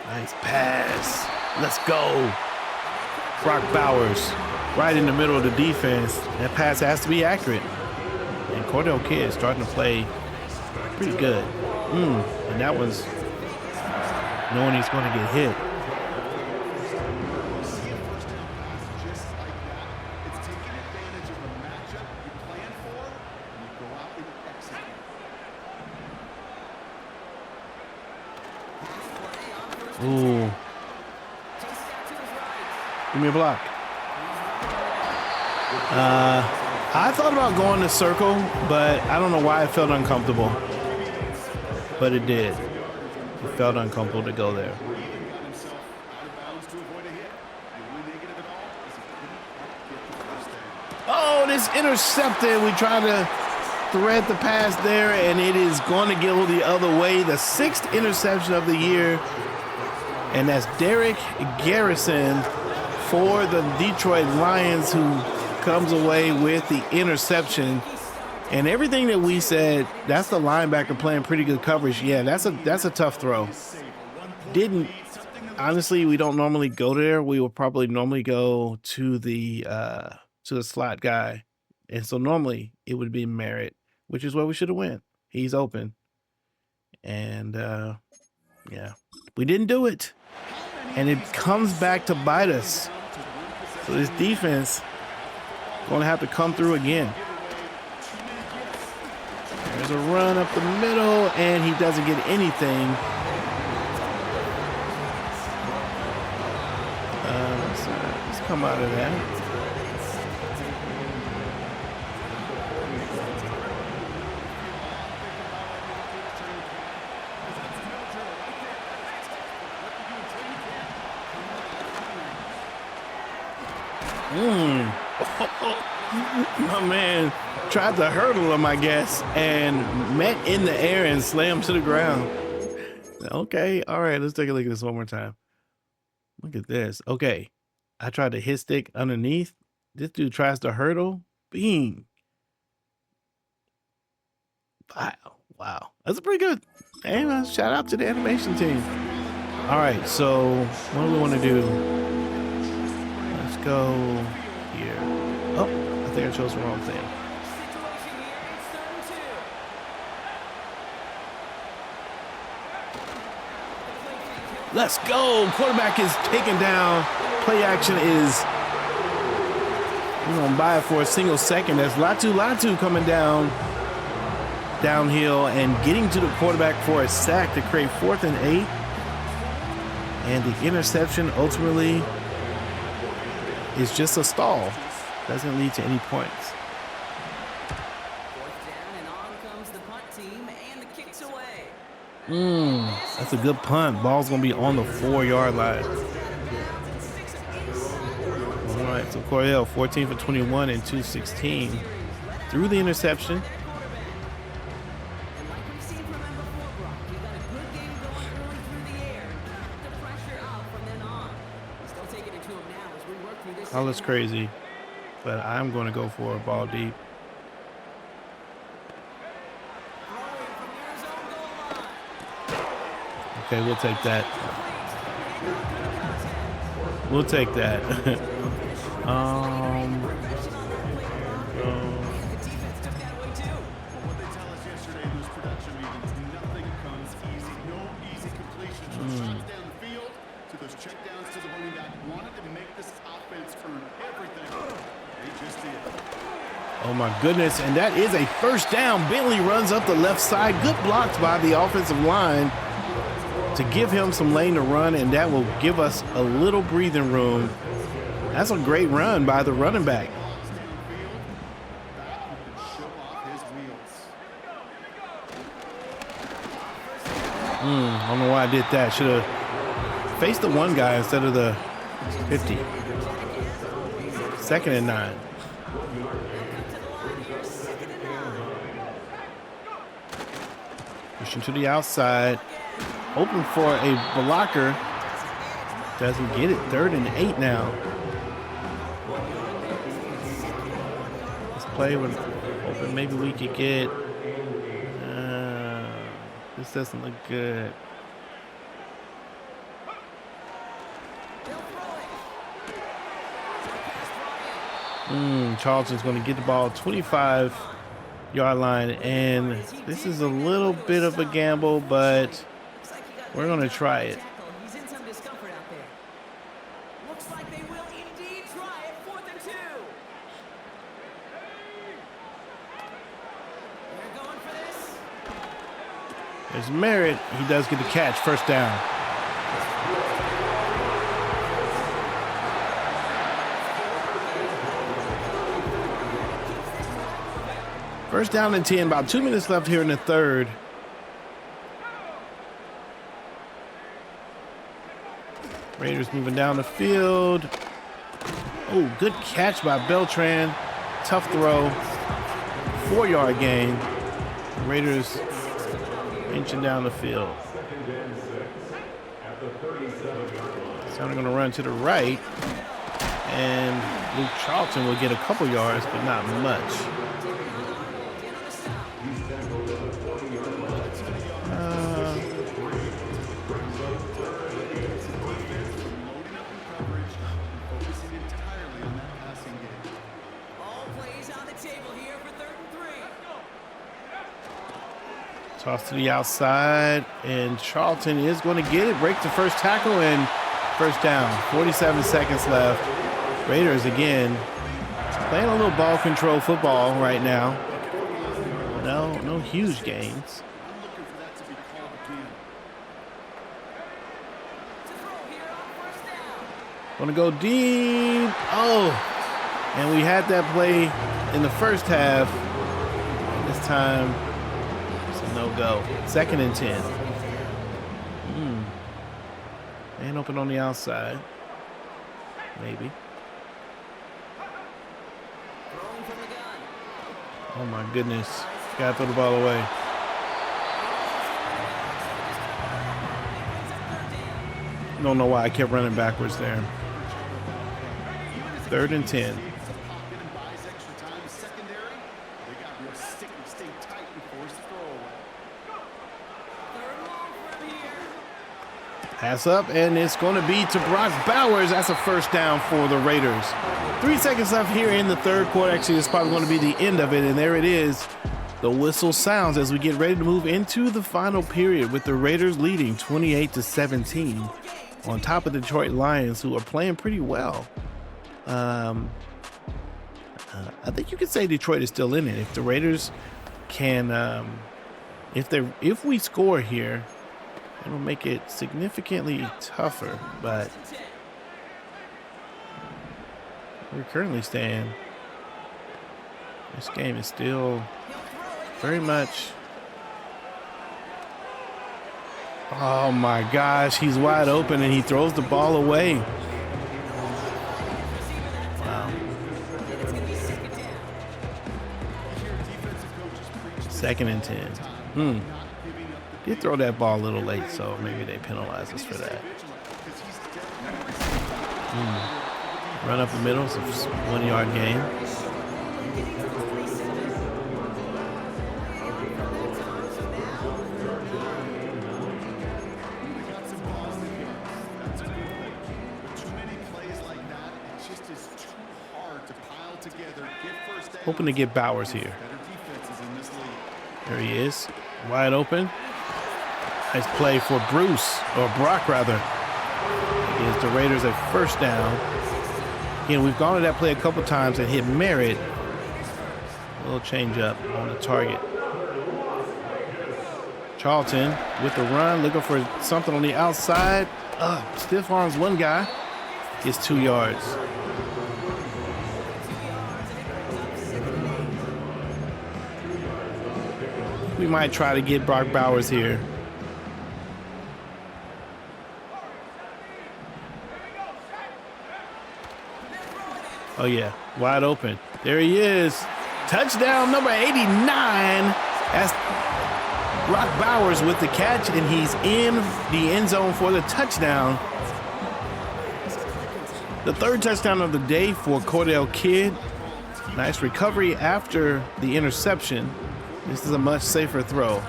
Nice pass. Let's go. Brock Bowers right in the middle of the defense. That pass has to be accurate. And Cordell Kidd starting to play pretty good. And that was knowing he's going to get hit. Ooh. Give me a block. I thought about going to circle, but I don't know why I felt uncomfortable. But it did. It felt uncomfortable to go there. Oh, this intercepted. We tried to thread the pass there, and it is going to go the other way. The 6th interception of the year. And that's Derek Garrison for the Detroit Lions, who comes away with the interception. And everything that we said, that's the linebacker playing pretty good coverage. Yeah, that's a tough throw. Honestly, we don't normally go there. We will probably normally go to the slot guy. And so normally it would be Merritt, which is where we should have went. He's open. And yeah, we didn't do it. And it comes back to bite us. So this defense going to have to come through again. There's a run up the middle, and he doesn't get anything. Let's come out of that. My man tried to hurdle him, I guess, and met in the air and slammed to the ground. Okay, all right, let's take a look at this one more time. Look at this. Okay, I tried to hit stick underneath. This dude tries to hurdle. Bing. Wow. That's pretty good. Hey, shout out to the animation team. All right, so what do we want to do? Let's go here. Oh, I think I chose the wrong thing. Let's go. Quarterback is taken down. Play action is, we're going to buy it for a single second. That's Latu coming downhill and getting to the quarterback for a sack to create 4th and 8. And the interception ultimately is just a stall. Doesn't lead to any points. 4th down, and on comes the punt team, and the kick's away. That's a good punt. Ball's going to be on the 4-yard line. All right, so Cordell, 14 for 21 and 216. Through the interception. And like we've seen from him before, Brock, he got a good game going early through the air. Kept the pressure out from then on. Still taking it to him now as we work through this. All that's crazy. But I'm going to go for a ball deep. Okay, we'll take that. We'll take that. Oh my goodness, and that is a first down. Bentley runs up the left side. Good blocks by the offensive line to give him some lane to run, and that will give us a little breathing room. That's a great run by the running back. I don't know why I did that. Should have faced the one guy instead of the 50. 2nd and 9. Pushing to the outside. Open for a blocker. Doesn't get it. 3rd and 8 now. This play was open. Maybe we could get. This doesn't look good. Charleston's going to get the ball 25-yard line, and this is a little bit of a gamble, but we're going to try it. He's in some discomfort out there. Looks like they will indeed try it. 4th and 2. They're going for this. There's Merritt. He does get the catch. First down. First down and 10. About 2 minutes left here in the 3rd. Raiders moving down the field. Oh, good catch by Beltran. Tough throw. 4-yard gain. Raiders inching down the field. So I'm going to run to the right. And Luke Charlton will get a couple yards, but not much. Toss to the outside, and Charlton is going to get it. Break the first tackle, and first down. 47 seconds left. Raiders again playing a little ball control football right now. No huge gains. I'm looking for that to be called again. Gonna go deep. Oh, and we had that play in the first half. This time, it's a no-go. 2nd and 10. Man open on the outside. Maybe. Oh my goodness. Gotta throw the ball away. Don't know why I kept running backwards there. 3rd and 10. Pass up, and it's going to be to Brock Bowers. That's a first down for the Raiders. 3 seconds left here in the 3rd quarter. Actually, it's probably going to be the end of it, and there it is. The whistle sounds as we get ready to move into the final period with the Raiders leading 28-17 on top of the Detroit Lions, who are playing pretty well. I think you could say Detroit is still in it. If the Raiders can, if we score here, it'll make it significantly tougher, but we're currently staying. This game is still very much. Oh my gosh, he's wide open and he throws the ball away. Wow. 2nd and 10. Did throw that ball a little late, so maybe they penalize us for that. Run up the middle, it's a 1-yard gain. Hoping to get Bowers here. There he is, wide open. Nice play for Bruce, or Brock rather. Gives the Raiders a first down. Again, we've gone to that play a couple times and hit Merritt. A little change up on the target. Charlton with the run, looking for something on the outside. Stiff arms one guy. Gets 2 yards. We might try to get Brock Bowers here. Oh yeah, wide open. There he is. Touchdown number 89. That's Brock Bowers with the catch, and he's in the end zone for the touchdown. The 3rd touchdown of the day for Cordell Kidd. Nice recovery after the interception. This is a much safer throw.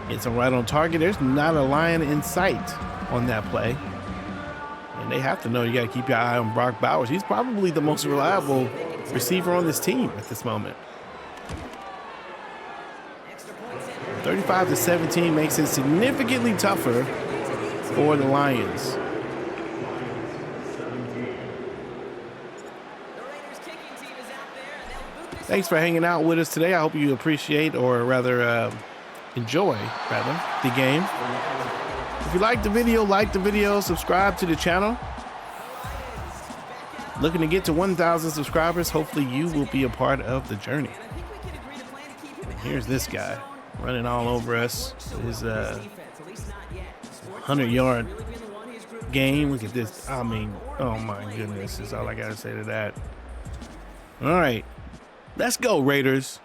It's right on target. There's not a Lion in sight on that play. And they have to know you got to keep your eye on Brock Bowers. He's probably the most reliable receiver on this team at this moment. 35-17 makes it significantly tougher for the Lions. Thanks for hanging out with us today. I hope you appreciate, or rather enjoy, the game. If you like the video, subscribe to the channel. Looking to get to 1,000 subscribers. Hopefully you will be a part of the journey. And here's this guy running all over us. His 100-yard game. Look at this. I mean, oh my goodness. That's all I got to say to that. All right. Let's go, Raiders.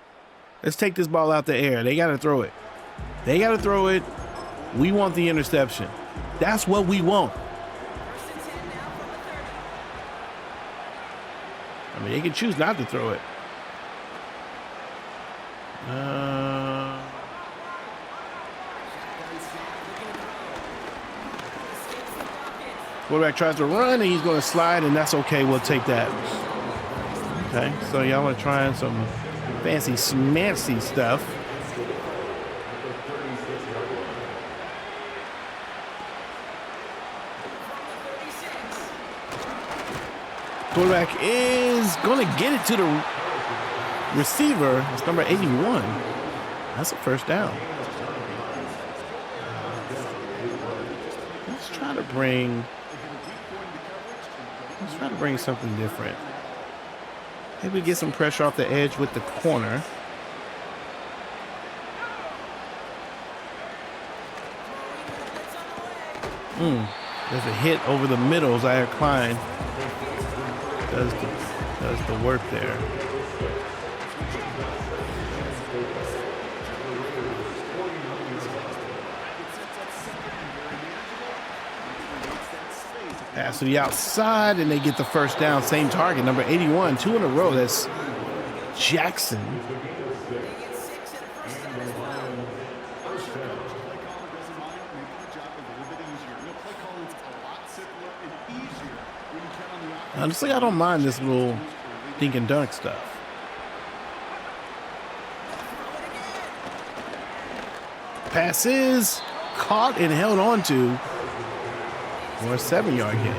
Let's take this ball out the air. They got to throw it. They got to throw it. We want the interception. That's what we want. I mean, they can choose not to throw it. Quarterback tries to run, and he's going to slide, and that's okay. We'll take that. Okay, so y'all want to try some fancy smancy stuff. Quarterback is going to get it to the receiver is number 81. That's a first down. Let's try to bring something different. Maybe get some pressure off the edge with the corner. There's a hit over the middle. Zaire Klein does the work there. Pass to the outside, and they get the first down. Same target, number 81, 2 in a row. That's Jackson. Honestly, I don't mind this little dink and dunk stuff. Pass is caught and held on to for a 7-yard gain.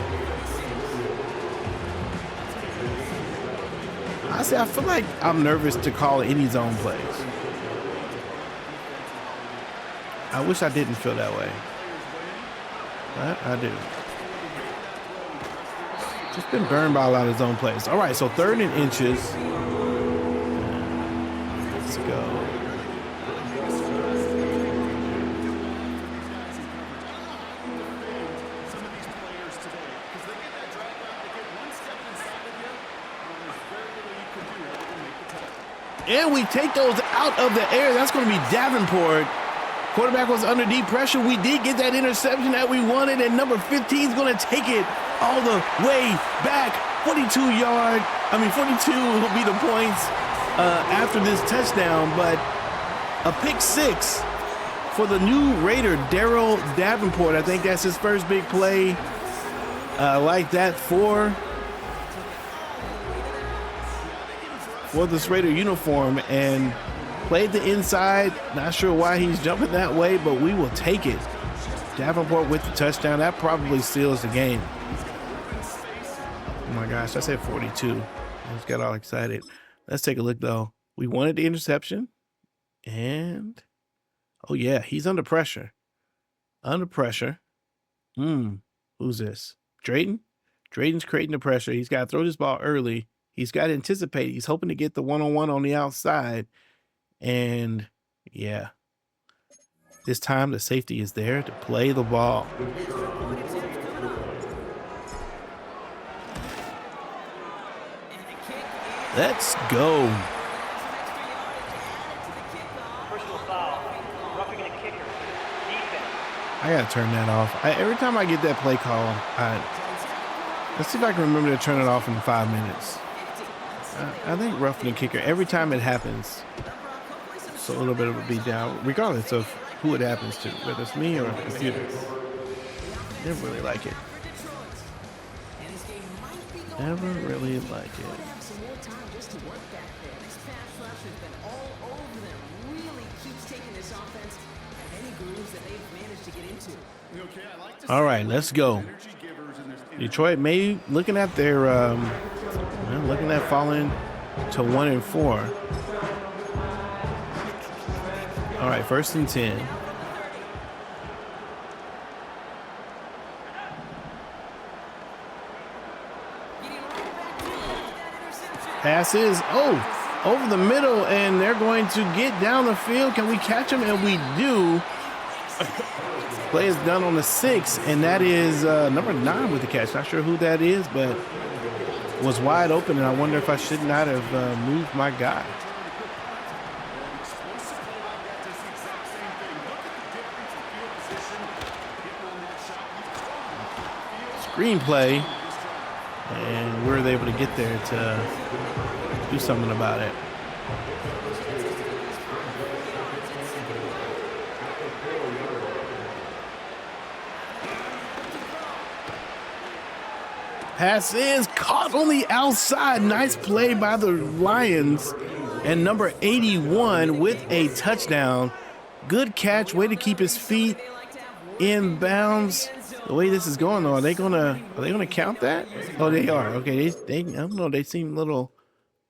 Honestly, I feel like I'm nervous to call any zone plays. I wish I didn't feel that way, but I do. Just been burned by a lot of zone plays. All right, so 3rd and inches. Let's go. And we take those out of the air. That's going to be Davenport. Quarterback was under deep pressure. We did get that interception that we wanted, and number 15 is going to take it all the way back. 42 will be the points after this touchdown, but a pick 6 for the new Raider, Darrell Davenport. I think that's his first big play like that for this Raider uniform, and played the inside. Not sure why he's jumping that way, but we will take it. Davenport with the touchdown. That probably seals the game. Oh my gosh, I said 42. I just got all excited. Let's take a look though. We wanted the interception, and oh yeah, he's under pressure. Under pressure. Who's this? Drayton? Drayton's creating the pressure. He's got to throw this ball early. He's got to anticipate. He's hoping to get the one-on-one on the outside. And yeah, this time the safety is there to play the ball. Let's go. I gotta turn that off. Every time I get that play call, let's see if I can remember to turn it off in 5 minutes. I think roughing the kicker, every time it happens, it's a little bit of a beat down, regardless of who it happens to, whether it's me or the computer. Never really like it. Never really like it. All right, let's go. Detroit may looking at their looking at falling to 1-4. All right, 1st and 10. Pass is over the middle, and they're going to get down the field. Can we catch them? And we do. Play is done on the 6, and that is number 9 with the catch. Not sure who that is, but was wide open, and I wonder if I should not have moved my guy. Screenplay, and we were able to get there to do something about it. Pass is caught on the outside. Nice play by the Lions. And number 81 with a touchdown. Good catch. Way to keep his feet in bounds. The way this is going, though, are they gonna count that? Oh, they are. Okay, they I don't know. They seem a little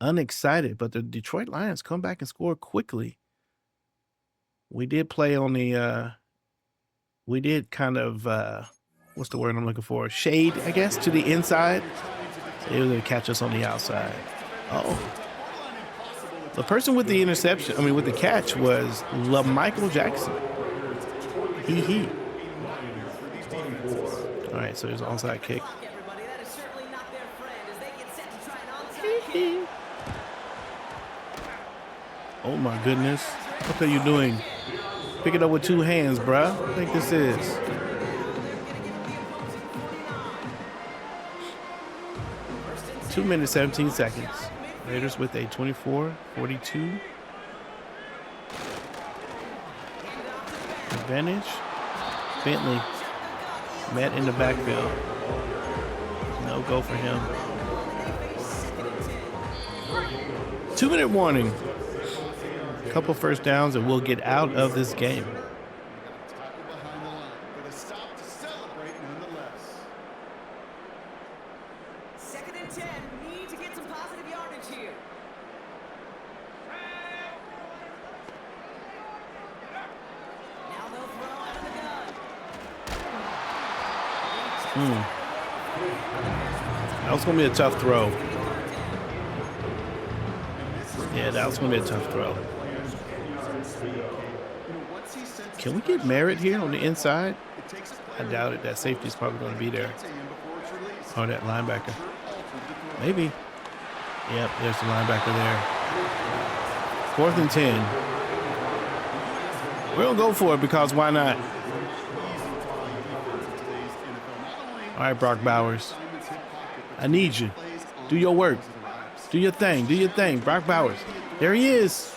unexcited, but the Detroit Lions come back and score quickly. We did play on the, we did kind of, what's the word I'm looking for? Shade, I guess, to the inside. They were going to catch us on the outside. Uh-oh. The person with the interception, I mean, with the catch was Michael Jackson. He. All right, so there's an onside kick. Oh my goodness. What are you doing? Pick it up with 2 hands, bruh. I think this is. Two minutes, 17 seconds. Raiders with a 24-42 advantage. Bentley met in the backfield. No go for him. 2-minute warning. A couple first downs and we'll get out of this game. Second and 10. Need to get some positive yardage here. Now they'll throw out of the gun. That was going to be a tough throw. Yeah, that was going to be a tough throw. Can we get Merritt here on the inside? I doubt it. That safety is probably going to be there. Or that linebacker. Maybe. Yep, there's the linebacker there. 4th and 10. We're going to go for it because why not? All right, Brock Bowers. I need you. Do your work. Do your thing. Do your thing. Brock Bowers. There he is.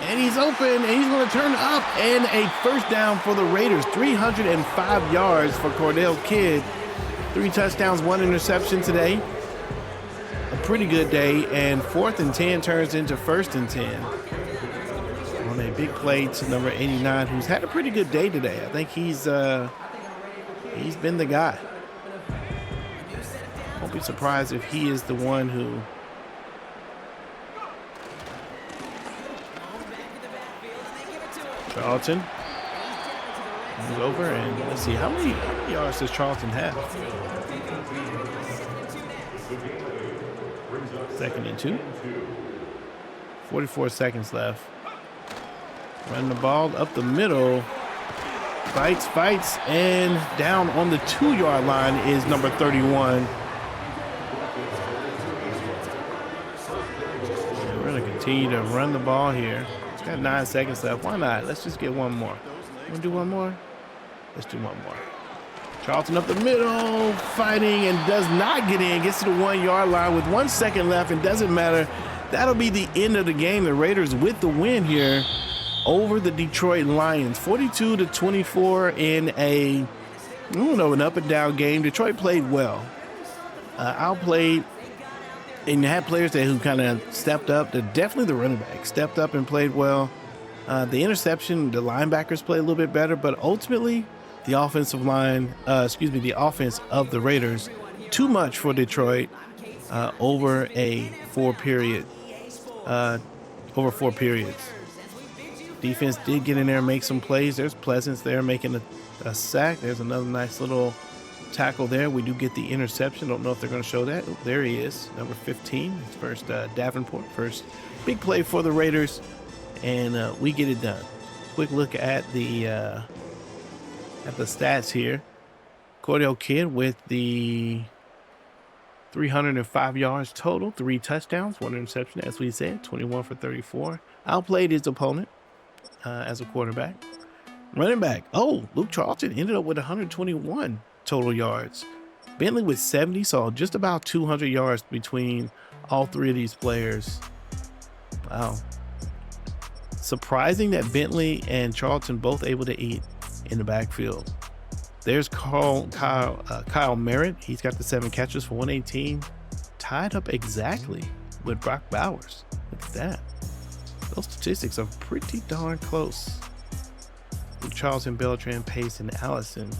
And he's open, and he's going to turn up. And a first down for the Raiders. 305 yards for Cordell Kidd. 3 touchdowns, 1 interception today. A pretty good day. And 4th and 10 turns into 1st and 10. On a big play to number 89, who's had a pretty good day today. I think he's been the guy. Won't be surprised if he is the one who Charlton moves over, and let's see how many yards does Charlton have. 2nd and 2. 44 seconds left. Running the ball up the middle. Fights, and down on the 2-yard line is number 31. And we're going to continue to run the ball here. It's got 9 seconds left. Why not? Let's just get one more. Want to do one more? Let's do one more. Charlton up the middle, fighting, and does not get in. Gets to the 1-yard line with 1 second left, and doesn't matter. That'll be the end of the game. The Raiders with the win here over the Detroit Lions. 42-24 in an up and down game. Detroit played well. Outplayed, and had players there who kind of stepped up. Definitely the running back stepped up and played well. The interception, the linebackers played a little bit better, but ultimately the offensive line, the offense of the Raiders, too much for Detroit over 4 periods. Defense did get in there and make some plays. There's Pleasance there making a sack. There's another nice little tackle there. We do get the interception. Don't know if they're going to show that. Oh, there he is, number 15. His first Davenport, first big play for the Raiders, and we get it done. Quick look at the stats here. Cordell Kidd with the 305 yards total, 3 touchdowns, 1 interception, as we said, 21 for 34. Outplayed his opponent as a quarterback. Running back, Luke Charlton ended up with 121 total yards. Bentley with 70, so just about 200 yards between all 3 of these players. Wow. Surprising that Bentley and Charlton both able to eat in the backfield. There's Kyle Merritt. He's got the 7 catches for 118. Tied up exactly with Brock Bowers. Look at that. Those statistics are pretty darn close. With Charlton, Beltran, Pace, and Allison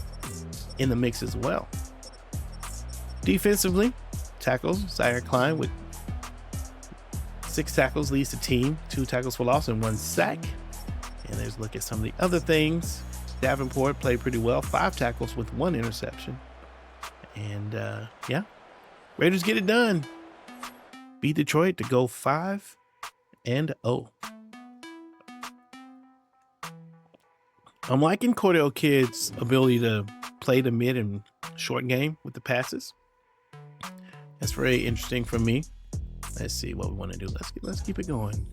in the mix as well. Defensively, tackles, Zaire Klein with 6 tackles, leads the team, 2 tackles for loss and 1 sack. And there's a look at some of the other things. Davenport played pretty well, 5 tackles with 1 interception. And yeah, Raiders get it done. Beat Detroit to go 5-0. I'm liking Cordell Kidd's ability to play the mid and short game with the passes. That's very interesting for me. Let's see what we want to do. Let's keep it going.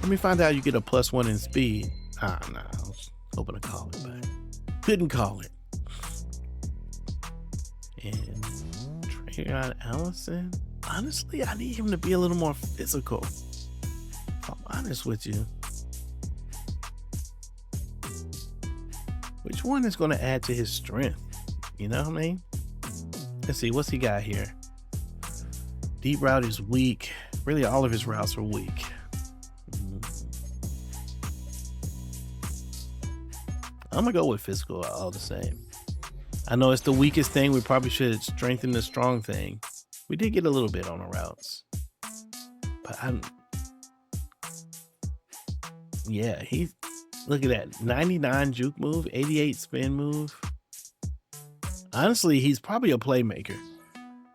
Let me find out you get a +1 in speed. No, I was hoping to call it, but couldn't call it. And Trayon Allison. Honestly, I need him to be a little more physical. If I'm honest with you. Which one is going to add to his strength? You know what I mean? Let's see, what's he got here? Deep route is weak. Really, all of his routes are weak. I'm going to go with physical all the same. I know it's the weakest thing. We probably should strengthen the strong thing. We did get a little bit on the routes. But yeah, look at that. 99 juke move, 88 spin move. Honestly, he's probably a playmaker.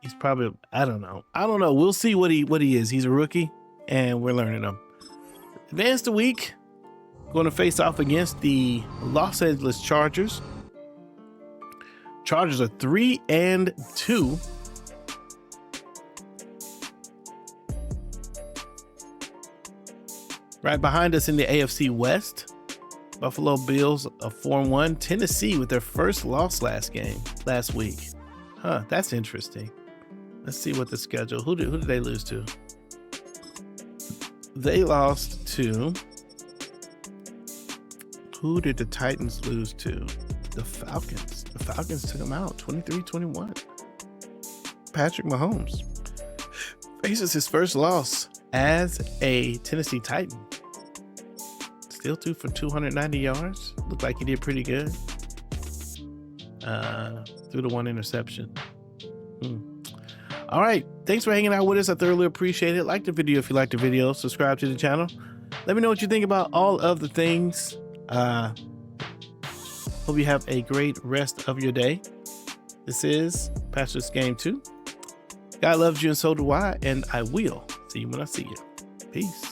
He's probably, I don't know. We'll see what he is. He's a rookie and we're learning him. Advance the week. Going to face off against the Los Angeles Chargers. Chargers are 3-2. Right behind us in the AFC West, Buffalo Bills are 4-1. Tennessee with their first loss last week. Huh, that's interesting. Let's see what the schedule. Who did they lose to? They lost to. Who did the Titans lose to? The Falcons. The Falcons took them out 23-21. Patrick Mahomes faces his first loss as a Tennessee Titan. Still 2 for 290 yards. Looked like he did pretty good. Threw the 1 interception. All right. Thanks for hanging out with us. I thoroughly appreciate it. Like the video if you like the video. Subscribe to the channel. Let me know what you think about all of the things. Hope you have a great rest of your day. This is Pastor's Game 2. God loves you and so do I, and I will see you when I see you. Peace.